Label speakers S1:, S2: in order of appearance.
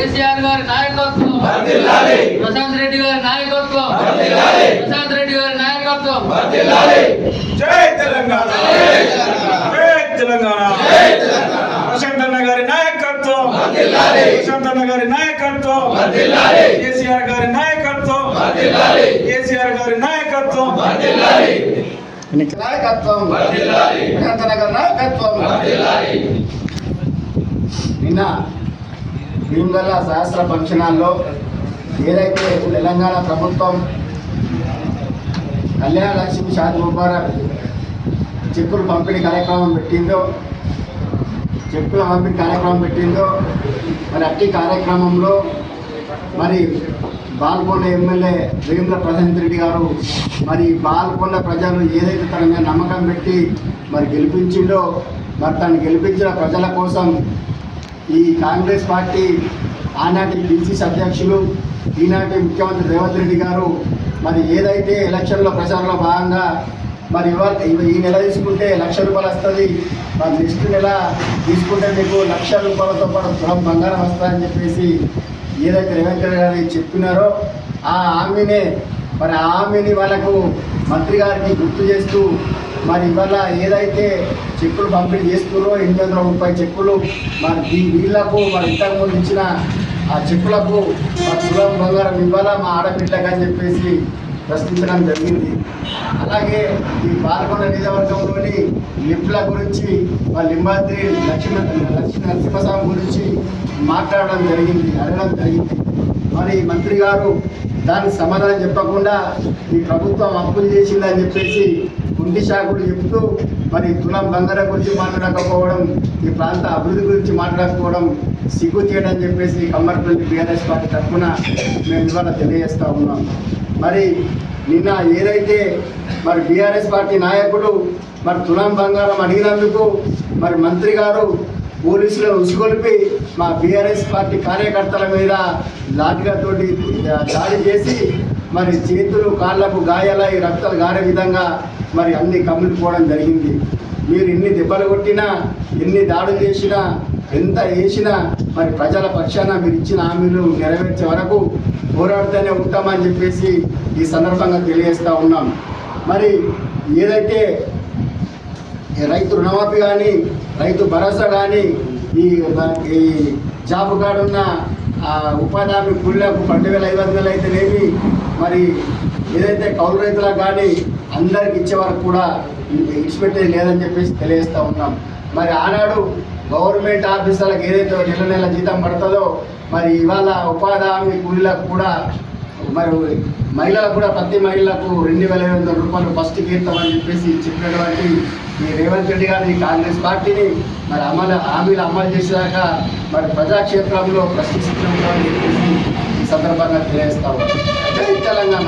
S1: కేసీఆర్ గారి నాయకత్వం, ప్రశాంత్ రెడ్డి గారి నాయకత్వం, ప్రశాంత్ రెడ్డి గారి నాయకత్వం.
S2: జై తెలంగాణ, జై తెలంగాణ. ప్రశాంత్ అన్న గారి నాయకత్వం, ప్రశాంత్ అన్న గారి నాయకత్వం, కేసీఆర్ గారి నాయకత్వం, కేసీఆర్ గారి నాయకత్వం.
S3: నాయకత్వం, ప్రశాంత్ అన్న గారి నాయకత్వం. నిన్న భీమగల్ల సహస్ర ఫంక్షన్ హాల్లో ఏదైతే తెలంగాణ ప్రభుత్వం కళ్యాణ లక్ష్మి షాది ముబారక్ చెక్కుల పంపిణీ కార్యక్రమం పెట్టిందో మరి అట్టి కార్యక్రమంలో మరి బాల్కొండ ఎమ్మెల్యే వేముల ప్రశాంత్ రెడ్డి గారు మరి బాల్కొండ ప్రజలు ఏదైతే తన మీద నమ్మకం పెట్టి మరి గెలిపించిందో మరి తను గెలిపించిన ప్రజల కోసం ఈ కాంగ్రెస్ పార్టీ ఆనాటి పిసిసి అధ్యక్షులు ఈనాటి ముఖ్యమంత్రి రేవంత్ రెడ్డి గారు మరి ఏదైతే ఎలక్షన్లో ప్రచారంలో భాగంగా మరి ఇవాళ ఈ నెల తీసుకుంటే ₹1,00,000 వస్తుంది, మరి నెక్స్ట్ నెల తీసుకుంటే మీకు ₹1,00,000తో పాటు తులం బంగారం వస్తుందని చెప్పేసి ఏదైతే రేవంత్ రెడ్డి గారు చెప్పినారో ఆ హామీని వాళ్ళకు మంత్రి గారికి గుర్తు చేస్తూ మరి ఇవాళ ఏదైతే చెక్కులు పంపిణీ చేస్తున్నారో 830 చెక్కులు మరి వీళ్లకు మరి ఇంతకుముందు ఇచ్చిన ఆ చెక్కులకు మరి తులం బంగారం ఇవ్వాలా మా ఆడపిల్లకి అని చెప్పేసి ప్రశ్నించడం జరిగింది. అలాగే ఈ బాల్కొండ నియోజకవర్గంలోని లిఫ్ట్ల గురించి లింబాద్రి లక్ష్మీ నరసింహస్వామి గురించి మాట్లాడడం జరిగింది, అడగడం జరిగింది. మరి మంత్రి గారు దానికి సమాధానం చెప్పకుండా ఈ ప్రభుత్వం అప్పులు చేసిందని చెప్పేసి కుంటి శాఖలు చెప్తూ మరి తులం బంగారం గురించి మాట్లాడకపోవడం, ఈ ప్రాంత అభివృద్ధి గురించి మాట్లాడకపోవడం సిగ్గు చేయడం చెప్పేసి కమ్మర్పల్లి బీఆర్ఎస్ పార్టీ తరఫున మేము ఇవాళ తెలియజేస్తూ ఉన్నాం. మరి నిన్న ఏదైతే మరి బీఆర్ఎస్ పార్టీ నాయకుడు మరి తులం బంగారం అడిగినందుకు మరి మంత్రి గారు పోలీసులను ఉసుగొలిపి మా బీఆర్ఎస్ పార్టీ కార్యకర్తల మీద లాఠీలతోటి దాడి చేసి మరి చేతులు కాళ్లకు గాయాలై రక్తాలు గారే విధంగా మరి అన్ని కమ్ములిపోవడం జరిగింది. మీరు ఎన్ని దెబ్బలు కొట్టినా, ఎన్ని దాడులు చేసినా, ఎంత వేసినా మరి ప్రజల పక్షాన మీరు ఇచ్చిన హామీలు నెరవేర్చే వరకు పోరాడుతూనే ఉంటామని చెప్పేసి ఈ సందర్భంగా తెలియజేస్తూ ఉన్నాం. మరి ఏదైతే రైతు రుణమాఫీ కానీ, రైతు భరోసా కానీ, ఈ జాబ్ కార్డు ఉన్న ఉపాధి హామీ కూలీలకు 12,500 అయితేనేమి, మరి ఏదైతే కౌలు రైతులకు కానీ అందరికి ఇచ్చే వరకు కూడా ఇచ్చిపెట్టేది లేదని చెప్పేసి తెలియజేస్తూ ఉన్నాం. మరి ఆనాడు గవర్నమెంట్ ఆఫీసర్లకు ఏదైతే నెల జీతం పడుతుందో మరి ఇవాళ ఉపాధి హామీ కూలీలకు కూడా మరి మహిళలకు కూడా ప్రతి మహిళలకు ₹2,500 ఫస్ట్ కీర్తమని చెప్పేసి చెప్పినటువంటి ఈ రేవంత్ రెడ్డి గారు ఈ కాంగ్రెస్ పార్టీని మరి హామీలు అమలు చేసేదాక మరి ప్రజాక్షేత్రంలో ప్రశ్నిస్తున్నామని చెప్పేసి ఈ సందర్భంగా తెలియజేస్తాము. జై తెలంగాణ.